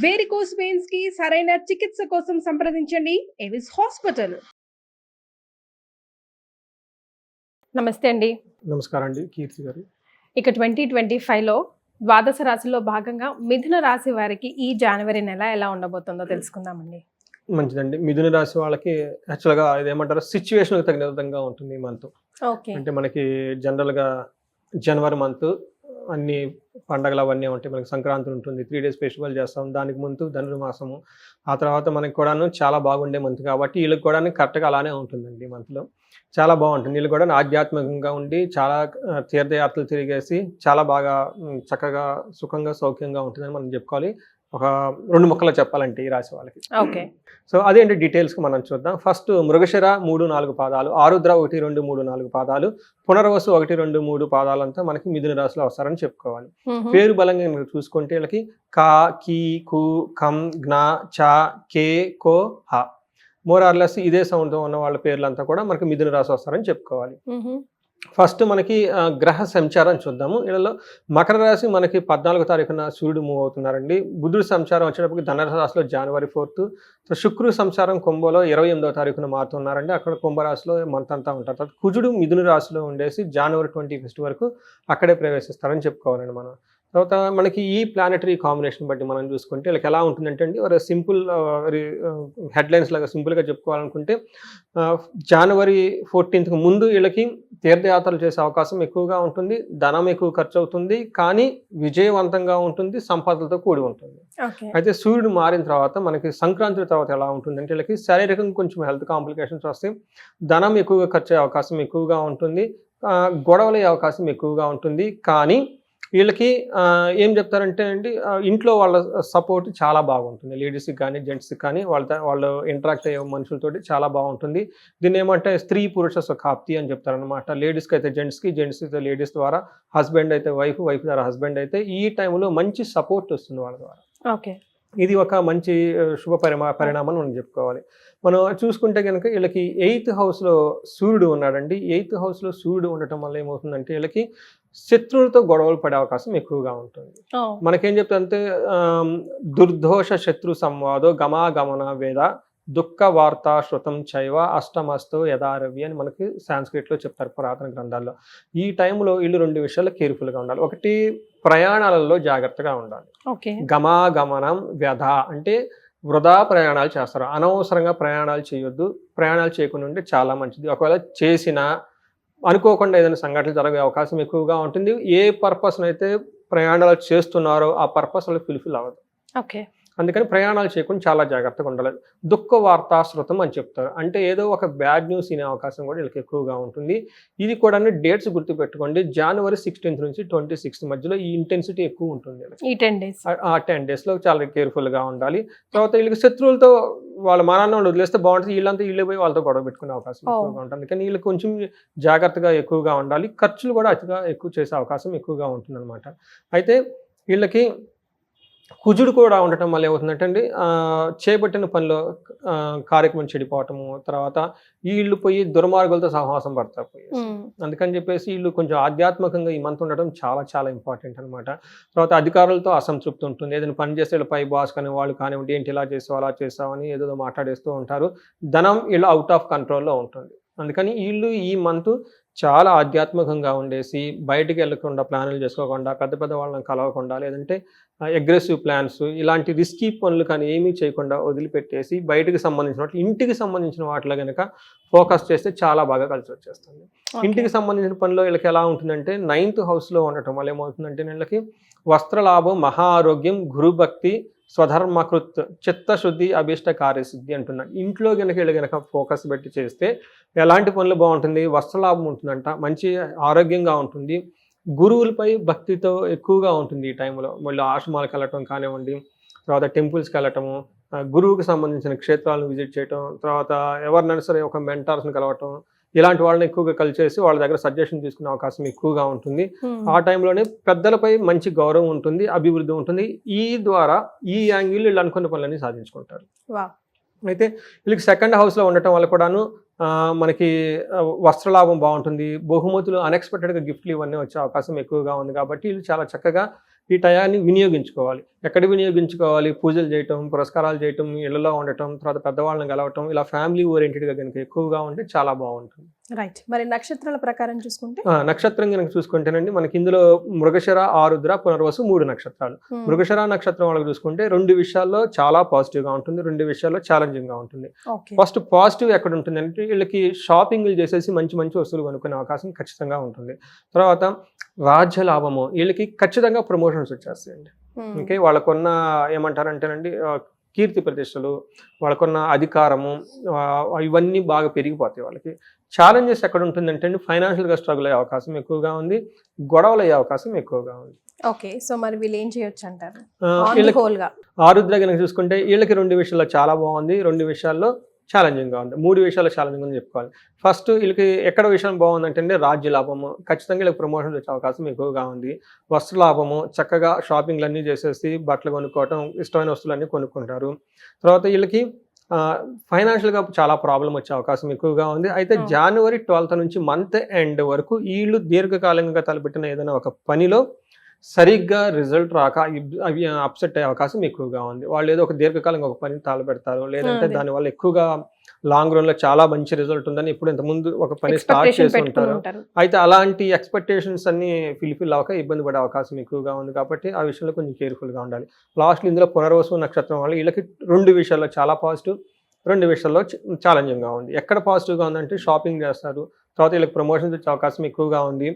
Varicose veins కి సరైన చికిత్స కోసం సంప్రదించండి ఎవిస్ హాస్పిటల్. నమస్తే అండి. నమస్కారం అండి కీర్తి గారు. ఇక 2025లో ద్వాదశ రాశిలో భాగంగా మిథున రాశి వారికి ఈ జనవరి నెల ఎలా ఉండబోతుందో తెలుసుకుందామండి. మంచిదండి. మిథున రాశి వాళ్ళకి యాక్చువల్గా ఇదేమంటారు, సిచ్యువేషన్కి తగిన విధంగా ఉంటుంది ఈ మంత్. ఓకే. అంటే మనకి జనరల్గా జనవరి మంత్ అన్ని పండగలు అవన్నీ ఉంటాయి. మనకి సంక్రాంతి ఉంటుంది, 3 days ఫెస్టివల్ చేస్తాం. దానికి ముందు ధనుర్మాసము, ఆ తర్వాత మనకి కూడాను చాలా బాగుండే మంత్ కాబట్టి వీళ్ళకి కూడా కరెక్ట్గా అలానే ఉంటుందండి. ఈ మంత్లో చాలా బాగుంటుంది. వీళ్ళు కూడా ఆధ్యాత్మికంగా ఉండి చాలా తీర్థయాత్రలు తిరిగేసి చాలా బాగా చక్కగా సుఖంగా సౌఖ్యంగా ఉంటుందని మనం చెప్పుకోవాలి. ఒక 2 ముక్కలు చెప్పాలంటే ఈ రాశి వాళ్ళకి. ఓకే. సో అదేంటి డీటెయిల్స్కి మనం చూద్దాం. ఫస్ట్ మృగశిర 3-4 పాదాలు, ఆరుద్ర 1-2-3-4 పాదాలు, పునర్వసు 1-2-3 పాదాలంతా మనకి మిథున రాశిలో వస్తారని చెప్పుకోవాలి. పేరు బలంగా మీరు చూసుకుంటే వీళ్ళకి కా, కీ, కు, కం, జ్ఞ, చ, కే, కో, హ, మోరార్లెస్ ఇదే సౌండ్తో ఉన్న వాళ్ళ పేర్లంతా కూడా మనకి మిథున రాశి వస్తారని చెప్పుకోవాలి. ఫస్ట్ మనకి గ్రహ సంచారం చూద్దాము. వీళ్ళలో మకర రాశి మనకి 14వ తారీఖున సూర్యుడు మూవ్ అవుతున్నారండి. బుధుడు సంచారం వచ్చేటప్పటికి ధనురాశిలో January 4th, శుక్రుడు సంచారం కుంభలో 28వ తారీఖున మారుతున్నారండి. అక్కడ కుంభరాశిలో మంత్ అంతా ఉంటారు. తర్వాత కుజుడు మిథున రాశిలో ఉండేసి January 21st వరకు అక్కడే ప్రవేశిస్తారని చెప్పుకోవాలండి మనం. తర్వాత మనకి ఈ ప్లానెటరీ కాంబినేషన్ బట్టి మనం చూసుకుంటే వీళ్ళకి ఎలా ఉంటుందంటే అండి, ఒక సింపుల్ హెడ్లైన్స్ లాగా సింపుల్గా చెప్పుకోవాలనుకుంటే January 14th ముందు వీళ్ళకి తీర్థయాత్రలు చేసే అవకాశం ఎక్కువగా ఉంటుంది, ధనం ఎక్కువ ఖర్చు అవుతుంది, కానీ విజయవంతంగా ఉంటుంది, సంపదలతో కూడి ఉంటుంది. అయితే సూర్యుడు మారిన తర్వాత మనకి సంక్రాంతి తర్వాత ఎలా ఉంటుందంటే వీళ్ళకి శారీరకంగా కొంచెం హెల్త్ కాంప్లికేషన్స్ వస్తాయి, ధనం ఎక్కువగా ఖర్చు అయ్యే అవకాశం ఎక్కువగా ఉంటుంది, గొడవలయ్యే అవకాశం ఎక్కువగా ఉంటుంది. కానీ వీళ్ళకి ఏం చెప్తారంటే అండి, ఇంట్లో వాళ్ళ సపోర్ట్ చాలా బాగుంటుంది. లేడీస్కి కానీ జెంట్స్కి కానీ వాళ్ళు ఇంటరాక్ట్ అయ్యే మనుషులతోటి చాలా బాగుంటుంది. దీన్ని ఏమంటే స్త్రీ పురుష సుఖాప్తి అని చెప్తారనమాట. లేడీస్కి అయితే జెంట్స్కి, జెంట్స్ అయితే లేడీస్ ద్వారా, హస్బెండ్ అయితే వైఫ్, వైఫ్ ద్వారా హస్బెండ్ అయితే ఈ టైంలో మంచి సపోర్ట్ వస్తుంది వాళ్ళ ద్వారా. ఓకే. ఇది ఒక మంచి శుభ పరిణామం మనం చెప్పుకోవాలి. మనం చూసుకుంటే కనుక వీళ్ళకి 8th హౌస్లో సూర్యుడు ఉన్నాడండి. 8th హౌస్లో సూర్యుడు ఉండటం వల్ల ఏమవుతుందంటే వీళ్ళకి శత్రువులతో గొడవలు పడే అవకాశం ఎక్కువగా ఉంటుంది. మనకేం చెప్తారంటే దుర్దోష శత్రు సంవాదో గమాగమన వేద దుఃఖ వార్త శృతం చైవ అష్టమస్తో యథారవి అని మనకి సాంస్క్రిట్లో చెప్తారు పురాతన గ్రంథాల్లో. ఈ టైంలో వీళ్ళు 2 విషయాలు కేర్ఫుల్గా ఉండాలి. ఒకటి, ప్రయాణాలలో జాగ్రత్తగా ఉండాలి. గమాగమనం వ్యధ అంటే వృధా ప్రయాణాలు చేస్తారు, అనవసరంగా ప్రయాణాలు చేయొద్దు. ప్రయాణాలు చేయకుండా ఉంటే చాలా మంచిది. ఒకవేళ చేసినా అనుకోకుండా ఏదైనా సంఘటనలు జరిగే అవకాశం ఎక్కువగా ఉంటుంది. ఏ పర్పస్ అయితే ప్రయాణాలు చేస్తున్నారో ఆ పర్పస్ వాళ్ళు ఫుల్ఫిల్ అవ్వదు. ఓకే. అందుకని ప్రయాణాలు చేయకుండా చాలా జాగ్రత్తగా ఉండాలి. దుఃఖ వార్తా శృతం అని చెప్తారు, అంటే ఏదో ఒక బ్యాడ్ న్యూస్ వినే అవకాశం కూడా వీళ్ళకి ఎక్కువగా ఉంటుంది. ఇది కూడా డేట్స్ గుర్తుపెట్టుకోండి. January 16th నుంచి 26th మధ్యలో ఈ ఇంటెన్సిటీ ఎక్కువ ఉంటుంది. ఈ 10 days, ఆ 10 daysలో చాలా కేర్ఫుల్గా ఉండాలి. తర్వాత వీళ్ళకి శత్రువులతో వాళ్ళ మానాన్ని వదిలేస్తే బాగుంటుంది, వీళ్ళంతా పోయి వాళ్ళతో గొడవ పెట్టుకునే అవకాశం ఎక్కువగా ఉంటుంది. కానీ వీళ్ళు కొంచెం జాగ్రత్తగా ఎక్కువగా ఉండాలి. ఖర్చులు కూడా అతిగా ఎక్కువ చేసే అవకాశం ఎక్కువగా ఉంటుంది అనమాట. అయితే వీళ్ళకి కుజుడు కూడా ఉండటం వల్ల ఏమవుతుందంటే అండి, చేపట్టిన పనిలో కార్యక్రమం చెడిపోవటము, తర్వాత వీళ్ళు పోయి దుర్మార్గులతో సహవాసం పడతారు. అందుకని చెప్పేసి వీళ్ళు కొంచెం ఆధ్యాత్మికంగా ఈ మంత్ ఉండటం చాలా చాలా ఇంపార్టెంట్ అనమాట. తర్వాత అధికారులతో అసంతృప్తి ఉంటుంది. ఏదైనా పని చేస్తే వీళ్ళు పై బాస్ కానీ వాళ్ళు కానివ్వండి, ఏంటి ఇలా చేసావు అలా చేసావు అని ఏదో మాట్లాడేస్తూ ఉంటారు. ధనం వీళ్ళు అవుట్ ఆఫ్ కంట్రోల్లో ఉంటుంది. అందుకని వీళ్ళు ఈ మంత్ చాలా ఆధ్యాత్మికంగా ఉండేసి బయటికి వెళ్ళకుండా, ప్లాన్లు చేసుకోకుండా, పెద్ద పెద్ద వాళ్ళని కలవకుండా, లేదంటే అగ్రెసివ్ ప్లాన్స్ ఇలాంటి రిస్కీ పనులు కానీ ఏమీ చేయకుండా వదిలిపెట్టేసి బయటికి సంబంధించిన వాటి, ఇంటికి సంబంధించిన వాటిలో కనుక ఫోకస్ చేస్తే చాలా బాగా కలిసి వచ్చేస్తుంది. ఇంటికి సంబంధించిన పనిలో వీళ్ళకి ఎలా ఉంటుందంటే 9th హౌస్లో ఉండటం వల్ల ఏమవుతుందంటే వీళ్ళకి వస్త్రలాభం, మహా ఆరోగ్యం, గురుభక్తి, స్వధర్మకృత్, చిత్తశుద్ధి, అభీష్ట కార్యసిద్ధి అంటున్నాడు. ఇంట్లో కనుక ఫోకస్ పెట్టి చేస్తే ఎలాంటి పనులు బాగుంటుంది, వస్త్రలాభం ఉంటుందంట, మంచి ఆరోగ్యంగా ఉంటుంది, గురువులపై భక్తితో ఎక్కువగా ఉంటుంది ఈ టైంలో. మళ్ళీ ఆశ్రమాలకు వెళ్ళటం కానివ్వండి, తర్వాత టెంపుల్స్కి వెళ్ళటము, గురువుకి సంబంధించిన క్షేత్రాలను విజిట్ చేయటం, తర్వాత ఎవరినైనా సరే ఒక మెంటార్స్ని కలవటం, ఇలాంటి వాళ్ళని ఎక్కువగా కలిసేసి వాళ్ళ దగ్గర సజెషన్ తీసుకునే అవకాశం ఎక్కువగా ఉంటుంది. ఆ టైంలోనే పెద్దలపై మంచి గౌరవం ఉంటుంది, అభివృద్ధి ఉంటుంది. ఈ ద్వారా ఈ యాంగిల్ వీళ్ళు అనుకున్న పనులన్నీ సాధించుకుంటారు. అయితే వీళ్ళకి 2nd హౌస్లో ఉండటం వల్ల కూడాను మనకి వస్త్రలాభం బాగుంటుంది, బహుమతులు, అన్ఎక్స్పెక్టెడ్గా గిఫ్ట్లు ఇవన్నీ వచ్చే అవకాశం ఎక్కువగా ఉంది. కాబట్టి వీళ్ళు చాలా చక్కగా ఈ టయాన్ని వినియోగించుకోవాలి. ఎక్కడ వినియోగించుకోవాలి? పూజలు చేయటం, పురస్కారాలు చేయటం, ఇళ్లలో ఉండటం, తర్వాత పెద్దవాళ్ళని కలవటం, ఇలా ఫ్యామిలీ ఓరియంటెడ్గా కనుక ఎక్కువగా ఉంటే చాలా బాగుంటుంది. రైట్. మరి నక్షత్రాల ప్రకారం చూసుకుంటే నక్షత్రం కనుక చూసుకుంటేనండి మనకి ఇందులో మృగశిర, ఆరుద్ర, పునర్వసు 3 నక్షత్రాలు. మృగశిర నక్షత్రం వాళ్ళకి చూసుకుంటే 2 విషయాల్లో చాలా పాజిటివ్గా ఉంటుంది, 2 విషయాల్లో ఛాలెంజింగ్గా ఉంటుంది. ఫస్ట్ పాజిటివ్ ఎక్కడ ఉంటుంది అంటే వీళ్ళకి షాపింగ్లు చేసేసి మంచి మంచి వస్తువులు కొనుక్కునే అవకాశం ఖచ్చితంగా ఉంటుంది. తర్వాత రాజ్య లాభము, వీళ్ళకి ఖచ్చితంగా ప్రమోషన్స్ వచ్చేస్తాయండి. ఓకే, వాళ్ళకున్న ఏమంటారంటేనండి కీర్తి ప్రతిష్టలు, వాళ్ళకున్న అధికారము, ఇవన్నీ బాగా పెరిగిపోతాయి వాళ్ళకి. ఛాలెంజెస్ ఎక్కడ ఉంటుందంటే అండి ఫైనాన్షియల్గా స్ట్రగుల్ అయ్యే అవకాశం ఎక్కువగా ఉంది, గొడవలు అయ్యే అవకాశం ఎక్కువగా ఉంది. ఓకే, సో మరి వీళ్ళు ఏం చేయొచ్చు అంటారు? ఆరుద్ర కనుక చూసుకుంటే వీళ్ళకి 2 విషయాల్లో చాలా బాగుంది, 2 విషయాల్లో ఛాలెంజింగ్గా ఉంది, 3 విషయాల్లో ఛాలెంజింగ్ అని చెప్పుకోవాలి. ఫస్ట్ వీళ్ళకి ఎక్కడ విషయం బాగుందంటే అండి రాజ్య లాభము, ఖచ్చితంగా వీళ్ళకి ప్రమోషన్ వచ్చే అవకాశం ఎక్కువగా ఉంది. వస్త్ర లాభము, చక్కగా షాపింగ్లు అన్నీ చేసేసి బట్టలు కొనుక్కోవటం, ఇష్టమైన వస్తువులన్నీ కొనుక్కుంటారు. తర్వాత వీళ్ళకి ఫైనాన్షియల్గా చాలా ప్రాబ్లం వచ్చే అవకాశం ఎక్కువగా ఉంది. అయితే జనవరి 12th నుంచి మంత్ ఎండ్ వరకు వీళ్ళు దీర్ఘకాలికంగా తలపెట్టిన ఏదైనా ఒక పనిలో సరిగ్గా రిజల్ట్ రాక అవి అప్సెట్ అయ్యే అవకాశం ఎక్కువగా ఉంది. వాళ్ళు ఏదో ఒక దీర్ఘకాలంగా ఒక పని తలపెడతారు, లేదంటే దానివల్ల ఎక్కువగా లాంగ్ రన్ లో చాలా మంచి రిజల్ట్ ఉందని ఇప్పుడు ఇంతకుముందు ఒక పని స్టార్ట్ చేసి ఉంటారు. అయితే అలాంటి ఎక్స్పెక్టేషన్స్ అన్ని ఫిల్ఫిల్ అవ్వక ఇబ్బంది పడే అవకాశం ఎక్కువగా ఉంది. కాబట్టి ఆ విషయంలో కొంచెం కేర్ఫుల్గా ఉండాలి. లాస్ట్ ఇందులో పునర్వసు నక్షత్రం వల్ల వీళ్ళకి 2 విషయాల్లో చాలా పాజిటివ్, 2 విషయాల్లో ఛాలెంజింగ్గా ఉంది. ఎక్కడ పాజిటివ్గా ఉందంటే షాపింగ్ చేస్తారు, తర్వాత వీళ్ళకి ప్రమోషన్స్ వచ్చే అవకాశం ఎక్కువగా ఉంది,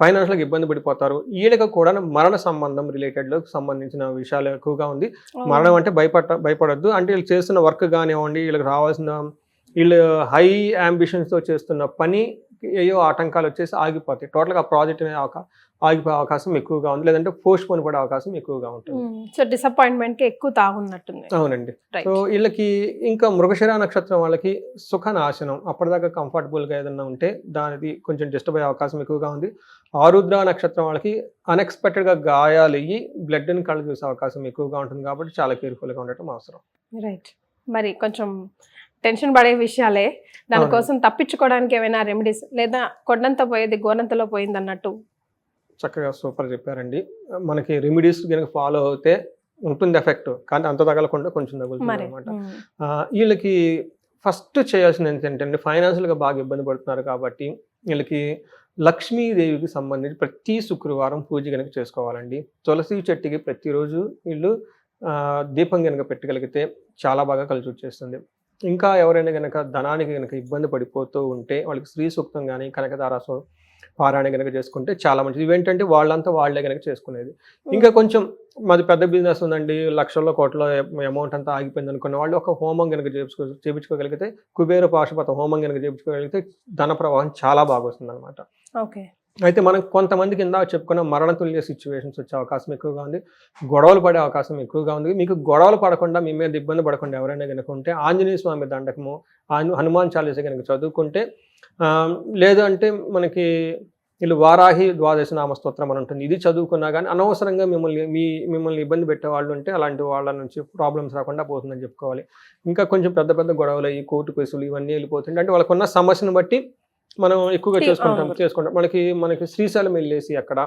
ఫైనాన్షియల్గా ఇబ్బంది పడిపోతారు. వీళ్ళకి కూడా మరణ సంబంధం రిలేటెడ్లో సంబంధించిన విషయాలు ఎక్కువగా ఉంది. మరణం అంటే భయపడద్దు, అంటే వీళ్ళు చేస్తున్న వర్క్ కానివ్వండి, వీళ్ళకి రావాల్సిన వీళ్ళు హై అంబిషన్స్తో చేస్తున్న పని ఏయో ఆటంకాలు వచ్చేసి ఆగిపోతాయి. టోటల్గా ఆ ప్రాజెక్ట్ ఆగిపోయే అవకాశం ఎక్కువగా ఉంది, లేదంటే పోస్ట్ పోన్ పడే అవకాశం ఎక్కువగా ఉంటుంది. సో డిసప్పాయింట్మెంట్ కి ఎక్కువ తాగున్నట్టుంది. అవునండి. సో వీళ్ళకి ఇంకా మృగశిర నక్షత్రం వాళ్ళకి సుఖ నాశనం, అప్పటిదాకా కంఫర్టబుల్గా ఏదన్నా ఉంటే దానికి కొంచెం డిస్టర్బ్ అయ్యే అవకాశం ఎక్కువగా ఉంది. ఆరుద్ర నక్షత్రం వాళ్ళకి అన్ఎక్స్పెక్టెడ్గా గాయాలు అయ్యి బ్లడ్ని కళ్ళు చూసే అవకాశం ఎక్కువగా ఉంటుంది. కాబట్టి చాలా కేర్ఫుల్గా ఉండటం అవసరం. రైట్. మరి కొంచెం టెన్షన్ పడే విషయాలే, దానికోసం తప్పించుకోవడానికి ఏమైనా రెమెడీస్, లేదా కొండంత పోయేది గోనంతలో పోయింది అన్నట్టు చక్కగా సూపర్ చెప్పారండి. మనకి రెమెడీస్ కనుక ఫాలో అవుతే ఉంటుంది ఎఫెక్ట్, కానీ అంత తగలకుండా కొంచెం తగులుతుంది అనమాట. వీళ్ళకి ఫస్ట్ చేయాల్సింది ఏంటంటే ఫైనాన్షియల్గా బాగా ఇబ్బంది పడుతున్నారు కాబట్టి వీళ్ళకి లక్ష్మీదేవికి సంబంధించి ప్రతి శుక్రవారం పూజ కనుక చేసుకోవాలండి. తులసి చెట్టుకి ప్రతిరోజు వీళ్ళు దీపం కనుక పెట్టగలిగితే చాలా బాగా కలిసి వచ్చేస్తుంది. ఇంకా ఎవరైనా కనుక ధనానికి కనుక ఇబ్బంది పడిపోతూ ఉంటే వాళ్ళకి శ్రీ సూక్తం కానీ కనకదారాసు పారాయణ కనుక చేసుకుంటే చాలా మంచిది. ఇవేంటంటే వాళ్ళంతా వాళ్ళే కనుక చేసుకునేది. ఇంకా కొంచెం మాది పెద్ద బిజినెస్ ఉందండి, లక్షల్లో కోట్ల అమౌంట్ అంతా ఆగిపోయింది అనుకున్న వాళ్ళు ఒక హోమం కనుక చేయించుకోగలిగితే, కుబేర పాశుపత హోమం కనుక చేయించుకోగలిగితే ధన ప్రవాహం చాలా బాగా వస్తుంది అనమాట. ఓకే. అయితే మనం కొంతమందికి ఇందాక చెప్పుకున్న మరణతుల్య సిచ్యువేషన్స్ వచ్చే అవకాశం ఎక్కువగా ఉంది, గొడవలు పడే అవకాశం ఎక్కువగా ఉంది. మీకు గొడవలు పడకుండా, మీ మీద ఇబ్బంది పడకుండా ఎవరైనా కనుక ఉంటే ఆంజనేయ స్వామి దండకము, హనుమాన్ చాలీసా కనుక చదువుకుంటే, లేదు అంటే మనకి వీళ్ళు వారాహి ద్వాదశ నామ స్తోత్రం అని ఉంటుంది, ఇది చదువుకున్నా కానీ అనవసరంగా మిమ్మల్ని ఇబ్బంది పెట్టే వాళ్ళు ఉంటే అలాంటి వాళ్ళ నుంచి ప్రాబ్లమ్స్ రాకుండా పోతుందని చెప్పుకోవాలి. ఇంకా కొంచెం పెద్ద పెద్ద గొడవలు అయ్యి కోర్టు కేసులు ఇవన్నీ వెళ్ళిపోతుంటే, అంటే వాళ్ళకున్న సమస్యను బట్టి మనం ఎక్కువగా చేసుకుంటాం. మనకి శ్రీశైలం వెళ్ళేసి అక్కడ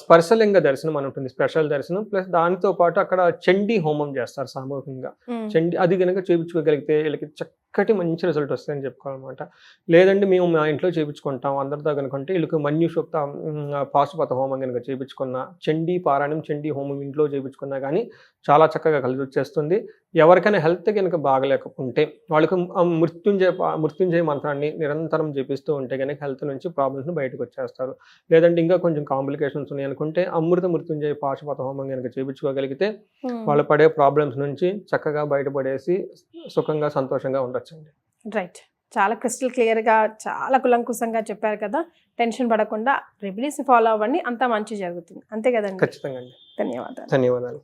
స్పర్శలింగ దర్శనం అని ఉంటుంది, స్పెషల్ దర్శనం. ప్లస్ దానితో పాటు అక్కడ చండీ హోమం చేస్తారు సామూహికంగా. చండీ అది కనుక చేయించుకోగలిగితే వీళ్ళకి చక్కటి మంచి రిజల్ట్ వస్తాయని చెప్పుకోవాలన్నమాట. లేదంటే మేము మా ఇంట్లో చేయించుకుంటాం అందరితో కనుకుంటే వీళ్ళకి మన్యుషుక్త పాశుపత హోమం కనుక చేయించుకున్న, చండీ పారాయణం, చండీ హోమం ఇంట్లో చేయించుకున్నా కానీ చాలా చక్కగా కలిసి వచ్చేస్తుంది. ఎవరికైనా హెల్త్ కనుక బాగలేకుంటే వాళ్ళకి మృత్యుంజయ మంత్రాన్ని నిరంతరం జపిస్తూ ఉంటే కనుక హెల్త్ నుంచి ప్రాబ్లమ్స్ బయటకు వచ్చేస్తారు. లేదంటే ఇంకా కొంచెం కాంప్లికేషన్స్ ఉన్నాయి అనుకుంటే అమృత మృత్యుంజయ పాశుపత హోమం కనుక చేయించుకోగలిగితే వాళ్ళు పడే ప్రాబ్లమ్స్ నుంచి చక్కగా బయటపడేసి సుఖంగా సంతోషంగా ఉండొచ్చండి. రైట్. చాలా క్రిస్టల్ క్లియర్గా, చాలా కులంకుశంగా చెప్పారు కదా. టెన్షన్ పడకుండా రెమెడీస్ ఫాలో అవ్వండి, అంతా మంచి జరుగుతుంది. అంతే కదండి? ఖచ్చితంగా అండి. ధన్యవాదాలు. ధన్యవాదాలు.